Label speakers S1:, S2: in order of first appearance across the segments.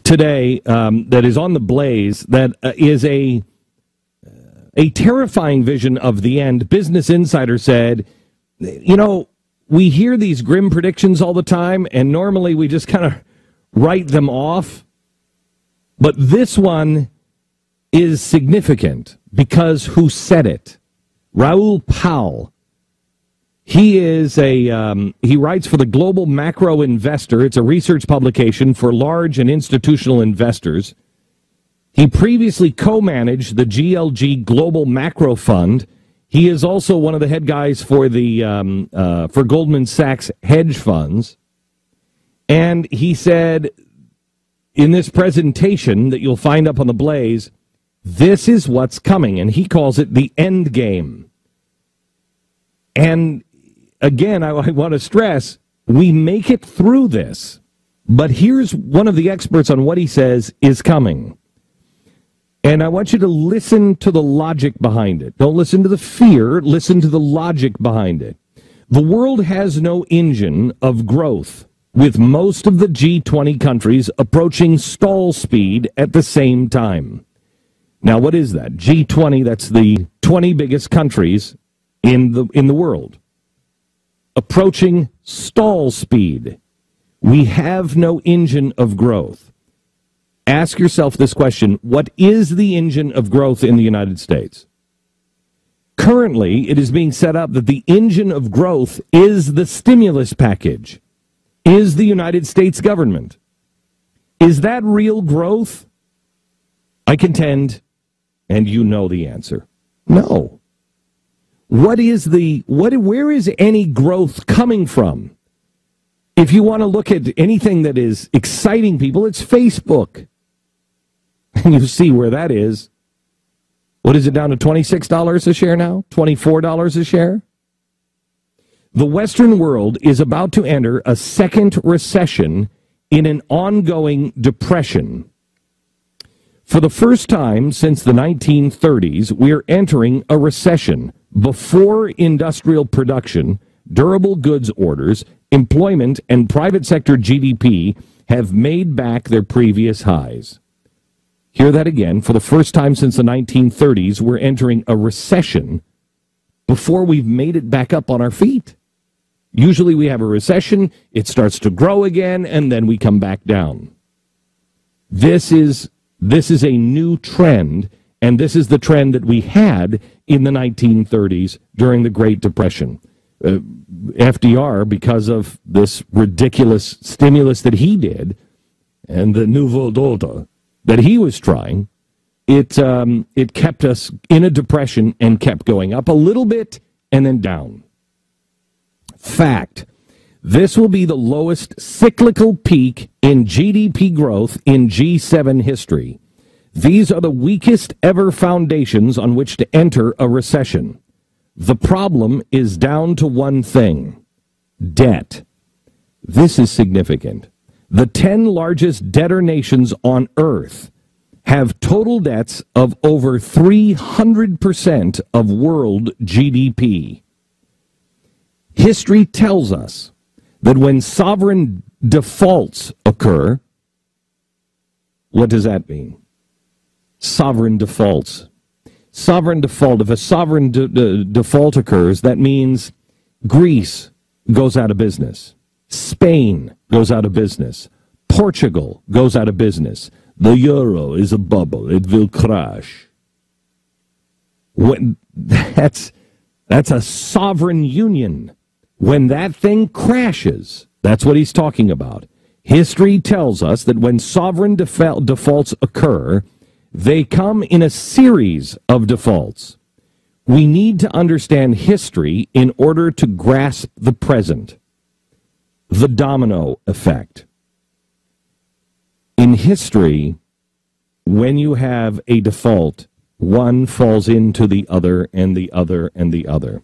S1: today that is on the Blaze that is a terrifying vision of the end. Business Insider said, you know, we hear these grim predictions all the time, and normally we just kind of write them off. But this one is significant because who said it? Raoul Pal. He is he writes for the Global Macro Investor. It's a research publication for large and institutional investors. He previously co-managed the GLG Global Macro Fund. He is also one of the head guys for the for Goldman Sachs hedge funds. And he said in this presentation that you'll find up on the Blaze, this is what's coming, and he calls it the end game. And again, I want to stress, we make it through this. But here's one of the experts on what he says is coming. And I want you to listen to the logic behind it. Don't listen to the fear, listen to the logic behind it. The world has no engine of growth, with most of the G20 countries approaching stall speed at the same time. Now, what is that? G20, that's the 20 biggest countries in the world. Approaching stall speed. We have no engine of growth. Ask yourself this question: what is the engine of growth in the United States? Currently, it is being set up that the engine of growth is the stimulus package, is the United States government. Is that real growth? I contend, and you know the answer, no. Where is any growth coming from? If you want to look at anything that is exciting people, it's Facebook. And you see where that is. What is it, down to $26 a share now? $24 a share? The Western world is about to enter a second recession in an ongoing depression. For the first time since the 1930s, we are entering a recession. Before industrial production, durable goods orders, employment, and private sector GDP have made back their previous highs. Hear that again. For the first time since the 1930s, we're entering a recession before we've made it back up on our feet. Usually we have a recession, it starts to grow again, and then we come back down. This is a new trend, and this is the trend that we had in the 1930s during the Great Depression. FDR, because of this ridiculous stimulus that he did, and the nouveau ordre that he was trying, it kept us in a depression and kept going up a little bit and then down. Fact, this will be the lowest cyclical peak in GDP growth in G7 history. These are the weakest ever foundations on which to enter a recession. The problem is down to one thing: debt. This is significant. The 10 largest debtor nations on Earth have total debts of over 300% of world GDP. History tells us that when sovereign defaults occur, what does that mean? Sovereign defaults. Sovereign default. If a sovereign default occurs, that means Greece goes out of business. Spain goes out of business. Portugal goes out of business. The euro is a bubble. It will crash. That's a sovereign union. When that thing crashes, that's what he's talking about. History tells us that when sovereign defaults occur, they come in a series of defaults. We need to understand history in order to grasp the present. The domino effect. In history, when you have a default, one falls into the other and the other and the other.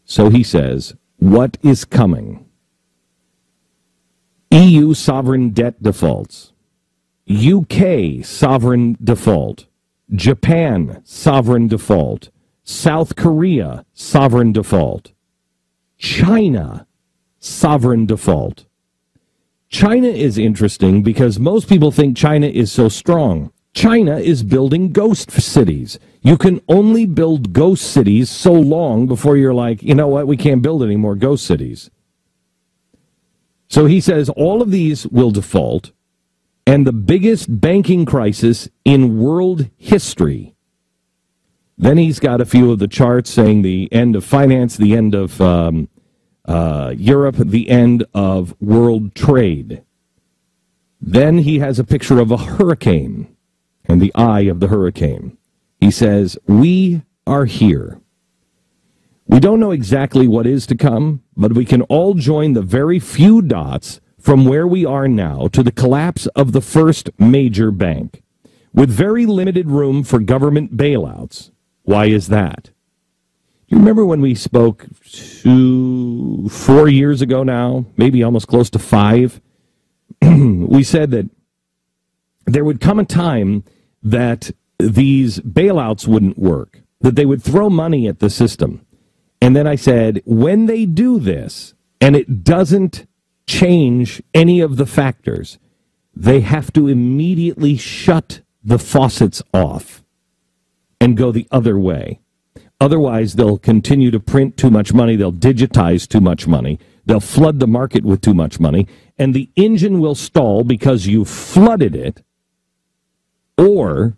S1: So he says, what is coming? EU sovereign debt defaults. UK sovereign default. Japan sovereign default. South Korea sovereign default. China sovereign default. China is interesting because most people think China is so strong. China is building ghost cities. You can only build ghost cities so long before you're like, you know what, we can't build any more ghost cities. So he says all of these will default, and the biggest banking crisis in world history. Then he's got a few of the charts saying the end of finance, the end of Europe, the end of world trade. Then he has a picture of a hurricane and the eye of the hurricane. He says, we are here. We don't know exactly what is to come, but we can all join the very few dots from where we are now to the collapse of the first major bank, with very limited room for government bailouts. Why is that? You remember when we spoke 4 years ago now, maybe almost close to 5? We said that there would come a time that these bailouts wouldn't work, that they would throw money at the system. And then I said, when they do this, and it doesn't change any of the factors, they have to immediately shut the faucets off and go the other way. Otherwise, they'll continue to print too much money, they'll digitize too much money, they'll flood the market with too much money, and the engine will stall because you flooded it, or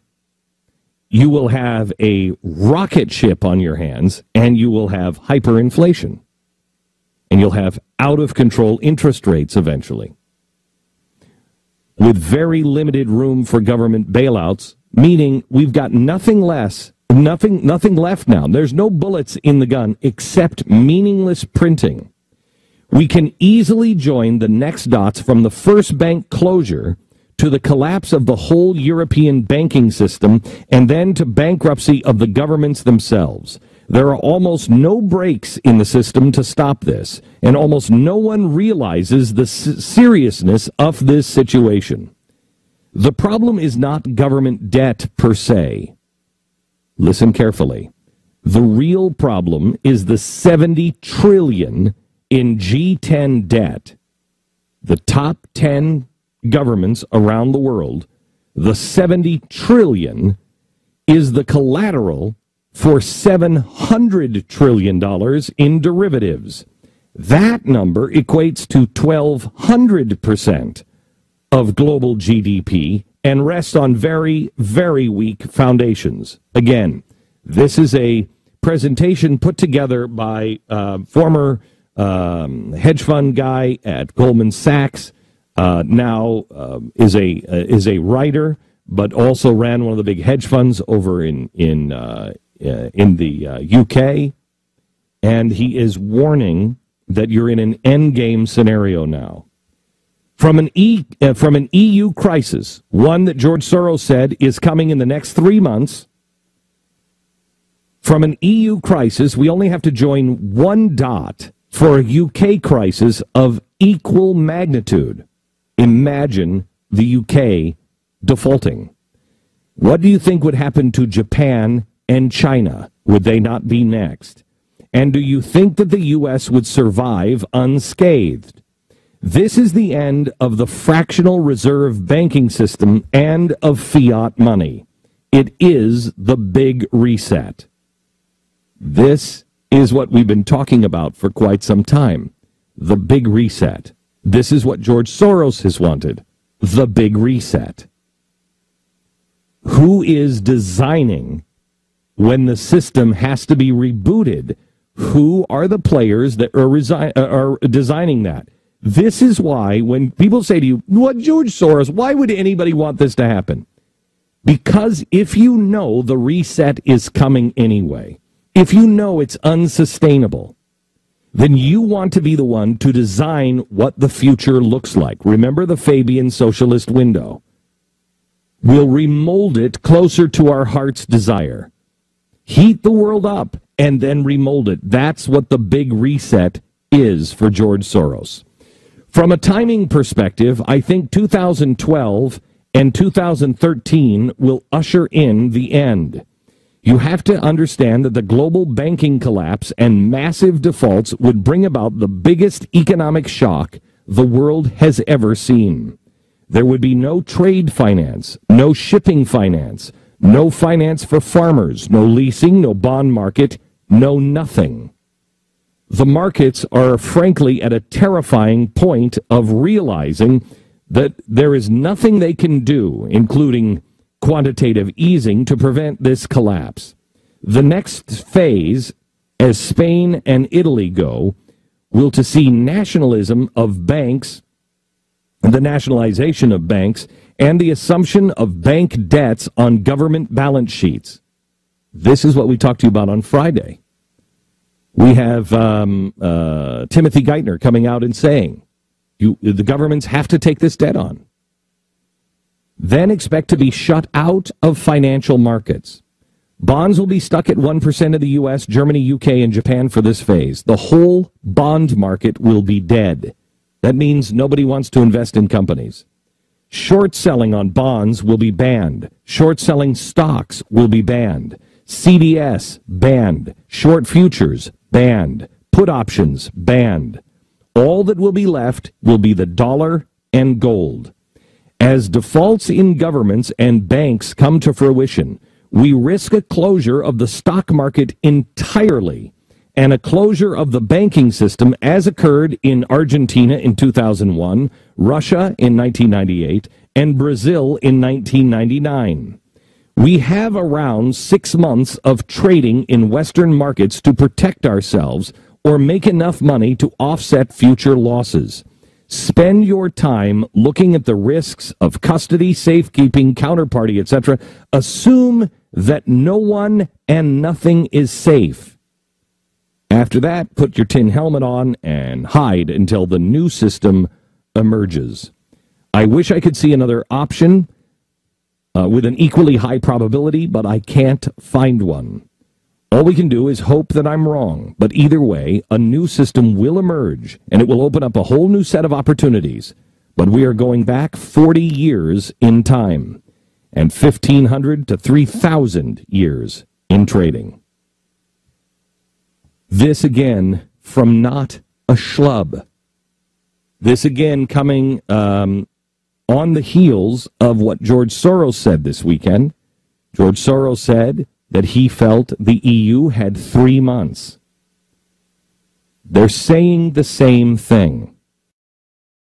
S1: you will have a rocket ship on your hands, and you will have hyperinflation. And you'll have out-of-control interest rates eventually, with very limited room for government bailouts, meaning we've got nothing left now. There's no bullets in the gun except meaningless printing. We can easily join the next dots from the first bank closure to the collapse of the whole European banking system, and then to bankruptcy of the governments themselves. There are almost no brakes in the system to stop this, and almost no one realizes the seriousness of this situation. The problem is not government debt per se. Listen carefully. The real problem is the 70 trillion in G10 debt. The top 10 governments around the world, the 70 trillion is the collateral for $700 trillion in derivatives. That number equates to 1,200% of global GDP and rests on very, very weak foundations. Again, this is a presentation put together by former hedge fund guy at Goldman Sachs, now is a writer, but also ran one of the big hedge funds over in the UK, and he is warning that you're in an endgame scenario now. From an EU crisis, one that George Soros said is coming in the next 3 months. From an EU crisis, we only have to join one dot for a UK crisis of equal magnitude. Imagine the UK defaulting. What do you think would happen to Japan and China? Would they not be next? And do you think that the U.S. would survive unscathed? This is the end of the fractional reserve banking system and of fiat money. It is the big reset. This is what we've been talking about for quite some time. The big reset. This is what George Soros has wanted. The big reset. Who is designing when the system has to be rebooted? Who are the players that are designing that? This is why when people say to you, what, George Soros, why would anybody want this to happen? Because if you know the reset is coming anyway, if you know it's unsustainable, then you want to be the one to design what the future looks like. Remember the Fabian socialist window. We'll remold it closer to our heart's desire. Heat the world up and then remold it. That's what the big reset is for George Soros. From a timing perspective, I think 2012 and 2013 will usher in the end. You have to understand that the global banking collapse and massive defaults would bring about the biggest economic shock the world has ever seen. There would be no trade finance, no shipping finance, no finance for farmers, no leasing, no bond market, no nothing. The markets are frankly at a terrifying point of realizing that there is nothing they can do, including quantitative easing, to prevent this collapse. The next phase, as Spain and Italy go, will to see nationalism of banks, the nationalization of banks, and the assumption of bank debts on government balance sheets. This is what we talked to you about on Friday. We have Timothy Geithner coming out and saying, the governments have to take this debt on. Then expect to be shut out of financial markets. Bonds will be stuck at 1% of the U.S., Germany, UK, and Japan for this phase. The whole bond market will be dead. That means nobody wants to invest in companies. Short selling on bonds will be banned. Short selling stocks will be banned. CDS banned. Short futures banned. Put options banned. All that will be left will be the dollar and gold. As defaults in governments and banks come to fruition, we risk a closure of the stock market entirely and a closure of the banking system as occurred in Argentina in 2001, Russia in 1998, and Brazil in 1999. We have around 6 months of trading in Western markets to protect ourselves or make enough money to offset future losses. Spend your time looking at the risks of custody, safekeeping, counterparty, etc. Assume that no one and nothing is safe. After that, put your tin helmet on and hide until the new system emerges. I wish I could see another option with an equally high probability, but I can't find one. All we can do is hope that I'm wrong. But either way, a new system will emerge, and it will open up a whole new set of opportunities. But we are going back 40 years in time, and 1,500 to 3,000 years in trading. This again from Not a Schlub. This again coming on the heels of what George Soros said this weekend. George Soros said that he felt the EU had 3 months. They're saying the same thing.